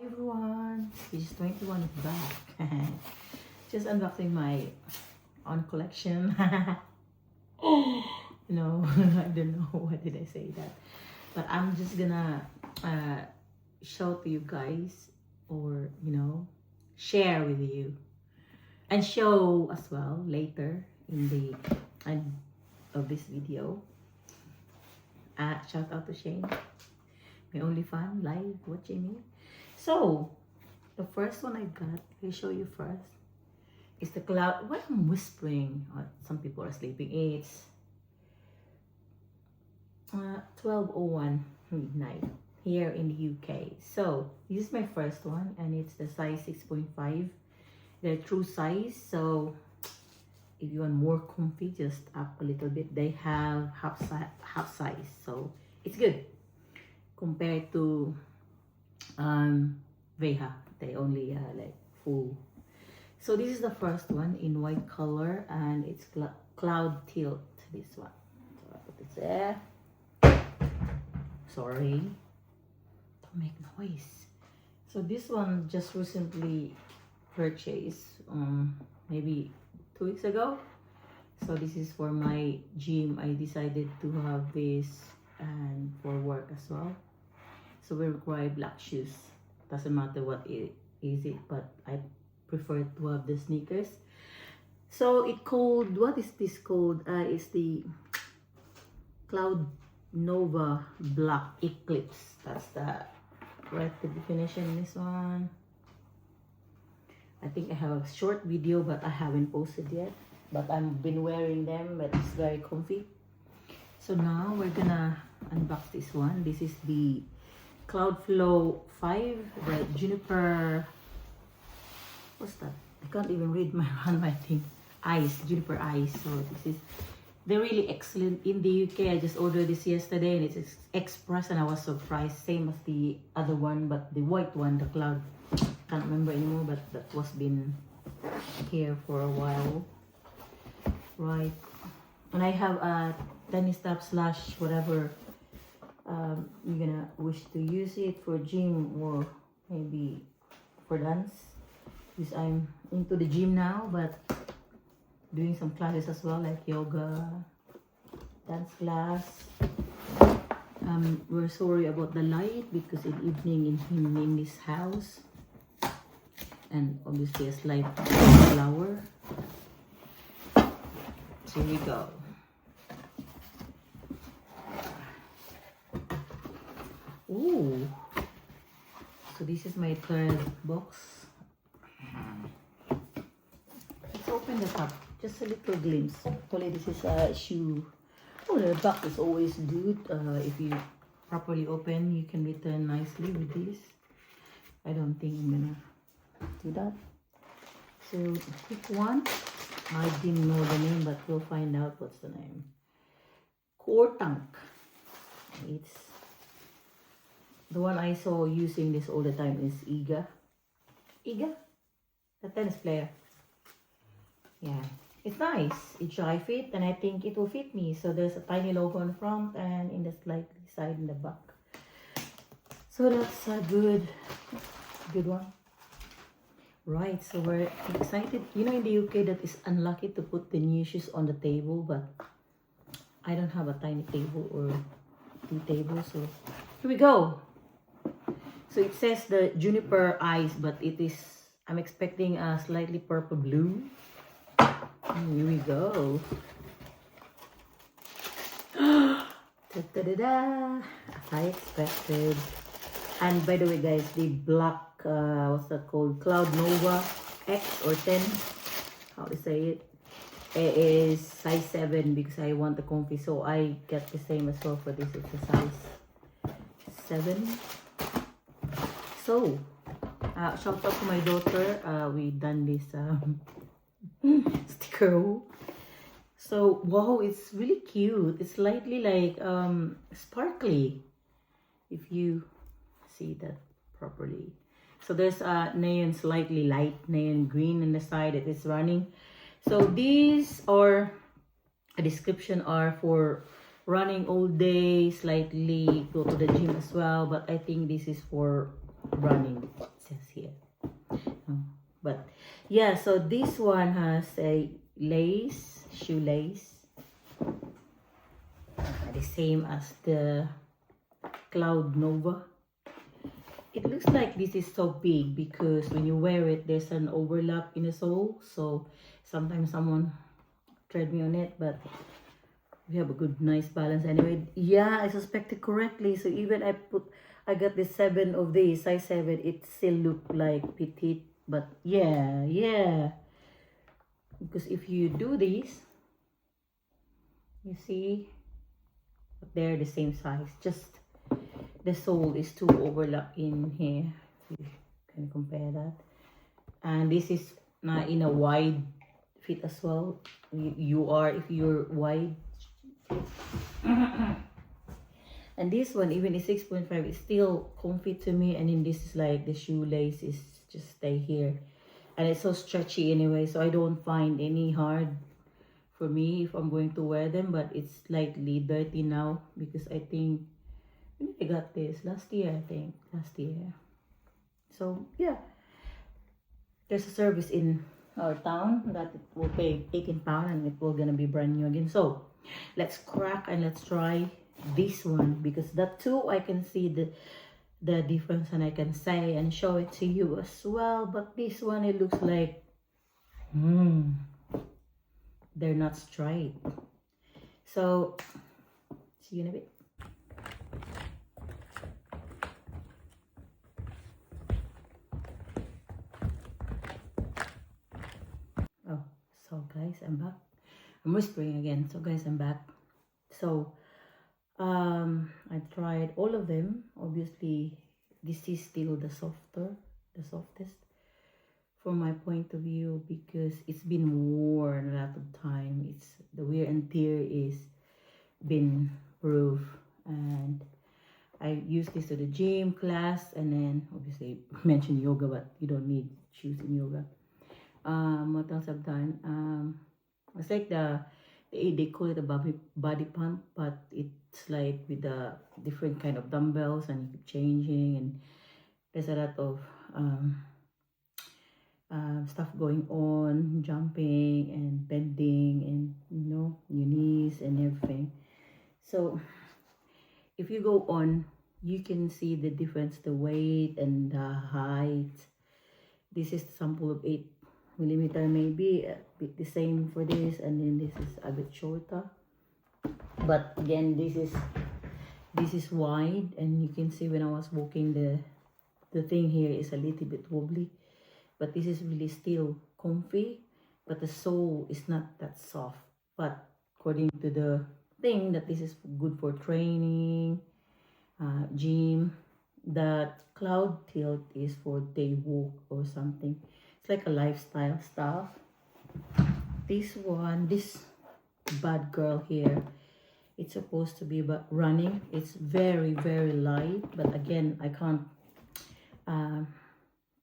Everyone, Page 21 is back. Just unboxing my own collection. No, I don't know why did I say that. But I'm just gonna show to you guys, or share with you and show as well later in the end of this video. Shout out to Shane, my only fan live watching me. So the first one I got, I'll show you first, is the cloud. Why I'm whispering? Some people are sleeping. It's 12:01 midnight here in the UK. So this is my first one, and it's the size 6.5. They're true size. So if you want more comfy, just up a little bit. They have half size, so it's good compared to Veha. They only like full. So this is the first one in white color, and it's cloud tilt. This one. So I put it there. Sorry, don't make noise. So this one just recently purchased, maybe 2 weeks ago. So this is for my gym. I decided to have this and for work as well. So we require black shoes. Doesn't matter what it is, but I prefer to have the sneakers. So it called, what is this called? It's the Cloud Nova Black Eclipse. That's the correct definition in this one. I think I have a short video, but I haven't posted yet. But I've been wearing them, but it's very comfy. So now we're gonna unbox this one. This is the Cloudflow 5, the Juniper, what's that? I can't even read my handwriting. Ice, Juniper Ice. So this is, they're really excellent in the UK. I just ordered this yesterday, and it's express, and I was surprised. Same as the other one, but the white one, the Cloud, can't remember anymore, but that was been here for a while, right? And I have a tennis top slash whatever. You're gonna wish to use it for gym or maybe for dance, because I'm into the gym now, but doing some classes as well, like yoga, dance class. We're sorry about the light because in evening in this house, and obviously a slight flower. So here we go. Ooh, so this is my third box. Let's open the top, just a little glimpse. Actually, this is a shoe. Oh, the back is always good. If you properly open, you can return nicely with this. I don't think I'm gonna do that. So pick one. I didn't know the name, but we'll find out what's the name. Core Tank. It's the one I saw using this all the time is Iga. Iga? The tennis player. Yeah. It's nice. It's dry fit, and I think it will fit me. So there's a tiny logo on the front and in the slight side in the back. So that's a good one. Right, so we're excited. You know, in the UK, that is unlucky to put the new shoes on the table, but I don't have a tiny table or 2 tables, so here we go. So it says the Juniper Ice, but it is, I'm expecting a slightly purple blue. Here we go. Da-da-da-da, as I expected. And by the way, guys, the black, what's that called? Cloud Nova X or 10, how to say it? It is size 7 because I want the comfy. So I get the same as well for this. It's a size 7. So, shout out to my daughter. We done this sticker. So, wow, it's really cute. It's slightly like sparkly, if you see that properly. So there's a neon, slightly light neon green on the side that is running. So these are a description are for running all day, slightly go to the gym as well, but I think this is for running, it says here. But yeah, so this one has a shoelace, the same as the Cloud Nova. It looks like this is so big because when you wear it, there's an overlap in the sole. So sometimes someone tread me on it, but we have a good, nice balance anyway. Yeah, I suspected correctly. So even I got the 7 of these, size 7, it still look like petite. But yeah. Because if you do this, you see, they're the same size. Just the sole is too overlap in here. You can compare that. And this is in a wide fit as well. You are, if you're wide. And this one, even is 6.5, it's still comfy to me. And then this is like the shoelace is just stay here. And it's so stretchy anyway, so I don't find any hard for me if I'm going to wear them. But it's slightly dirty now because I think I got this last year, So yeah, there's a service in our town that it will pay 18 pounds and it will gonna be brand new again. So let's crack and let's try this one, because that too I can see the difference and I can say and show it to you as well. But this one, it looks like they're not straight. So see you in a bit. Oh, so guys, I'm back. I'm whispering again. So guys, I'm back. So I tried all of them. Obviously this is still the softest from my point of view, because it's been worn a lot of time. It's the wear and tear is been proof. And I use this to the gym class, and then obviously mention yoga, but you don't need shoes in yoga. What else I've done? It's like they call it a body pump, but it's like with the different kind of dumbbells, and you keep changing, and there's a lot of stuff going on, jumping and bending, and your knees and everything. So if you go on, you can see the difference, the weight and the height. This is the sample of 8mm, maybe a bit the same for this, and then this is a bit shorter. But again, this is wide, and you can see when I was walking, the thing here is a little bit wobbly, but this is really still comfy. But the sole is not that soft. But according to the thing, that this is good for training, gym. That Cloud Tilt is for day walk or something. It's like a lifestyle stuff. This one, this bad girl here, it's supposed to be about running. It's very, very light, but again, I can't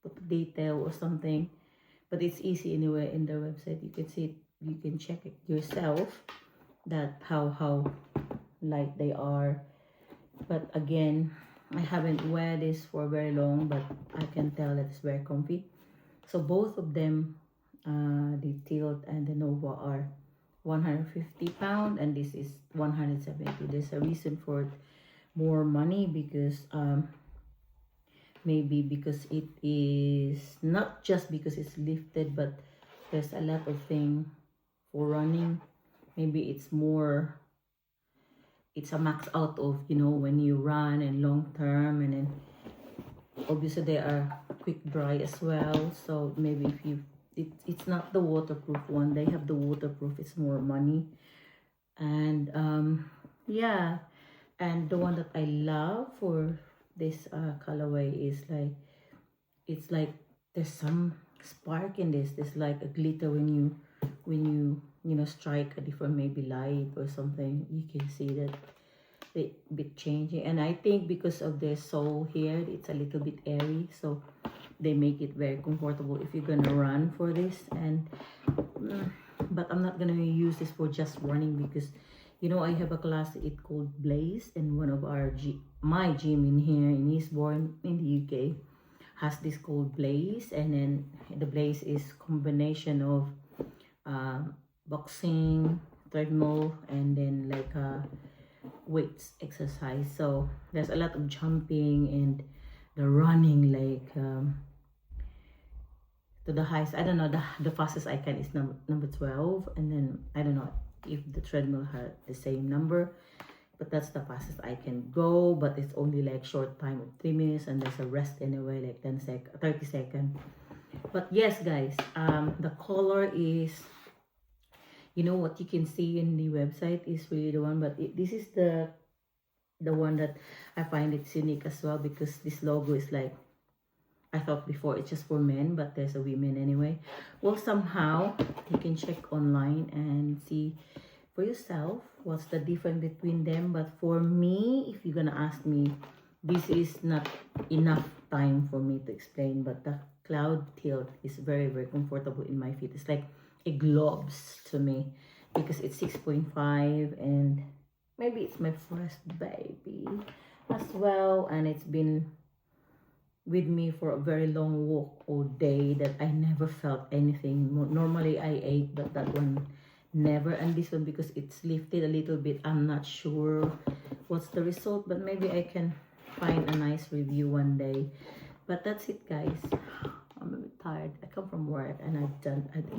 put detail or something, but it's easy anyway. In the website you can see it, you can check it yourself, that how light they are. But again, I haven't wear this for very long, but I can tell that it's very comfy. So both of them, the Tilt and the Nova, are 150 pounds, and this is 170. There's a reason for more money, because maybe because it is not just because it's lifted, but there's a lot of thing for running. Maybe it's a max out of when you run and long term, and then obviously they are quick dry as well. So maybe if it's not the waterproof one, they have the waterproof, it's more money. And yeah, and the one that I love for this colorway is like, it's like there's some spark in this. There's like a glitter when you strike a different, maybe light or something. You can see that a bit changing. And I think because of the sole here, it's a little bit airy, so they make it very comfortable if you're gonna run for this. And but I'm not gonna use this for just running, because I have a class, it called Blaze, and one of my gym in here in Eastbourne in the UK, has this called Blaze, and then the Blaze is combination of boxing, treadmill, and then like weights exercise. So there's a lot of jumping and the running, like to the highest. I don't know, the fastest I can is number 12, and then I don't know if the treadmill had the same number, but that's the fastest I can go. But it's only like short time of 3 minutes, and there's a rest anyway, like 30 seconds. But yes, guys, the color is, you know, what you can see in the website is really the one, but this is the one that I find it's unique as well, because this logo is like, I thought before it's just for men, but there's a women anyway. Well, somehow you can check online and see for yourself what's the difference between them. But for me, if you're gonna ask me, this is not enough time for me to explain, but the Cloud Tilt is very, very comfortable in my feet. It's like a gloves to me, because it's 6.5, and maybe it's my first baby as well, and it's been with me for a very long walk all day that I never felt anything. Normally I ate, but that one never. And this one, because it's lifted a little bit, I'm not sure what's the result, but maybe I can find a nice review one day. But that's it, guys. I'm a bit tired. I come from work and I've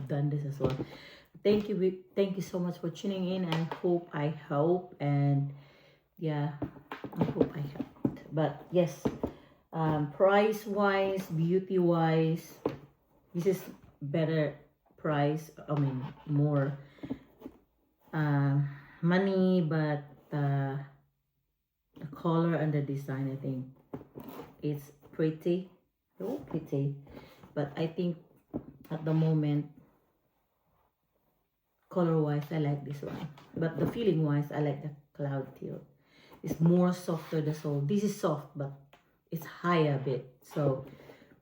done this as well. Thank you so much for tuning in, and I hope, and yeah, I hope I helped. But yes, price wise, beauty wise, this is better price. I mean, more money, but the color and the design, I think it's pretty, so pretty. But I think at the moment, color wise, I like this one, but the feeling wise, I like the Cloud Tilt. It's more softer, the sole. This is soft, but it's high a bit, so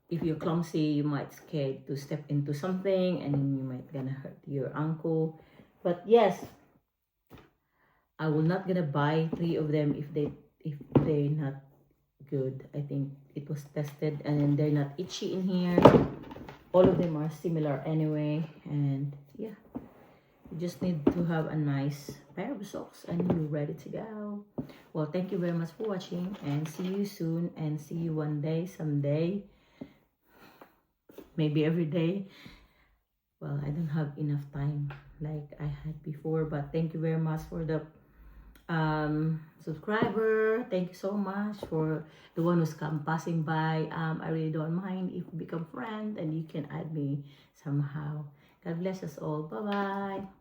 if you're clumsy, you might scared to step into something, and you might gonna hurt your ankle. But yes, I will not gonna buy 3 of them if they're not good. I think it was tested, and they're not itchy in here. All of them are similar anyway, and yeah, you just need to have a nice pair of socks and you're ready to go. Well, thank you very much for watching, and see you soon, and see you one day, someday, maybe every day. Well, I don't have enough time like I had before, but thank you very much for the subscriber. Thank you so much for the one who's come passing by. I really don't mind if you become friend, and you can add me somehow. God bless us all. Bye bye.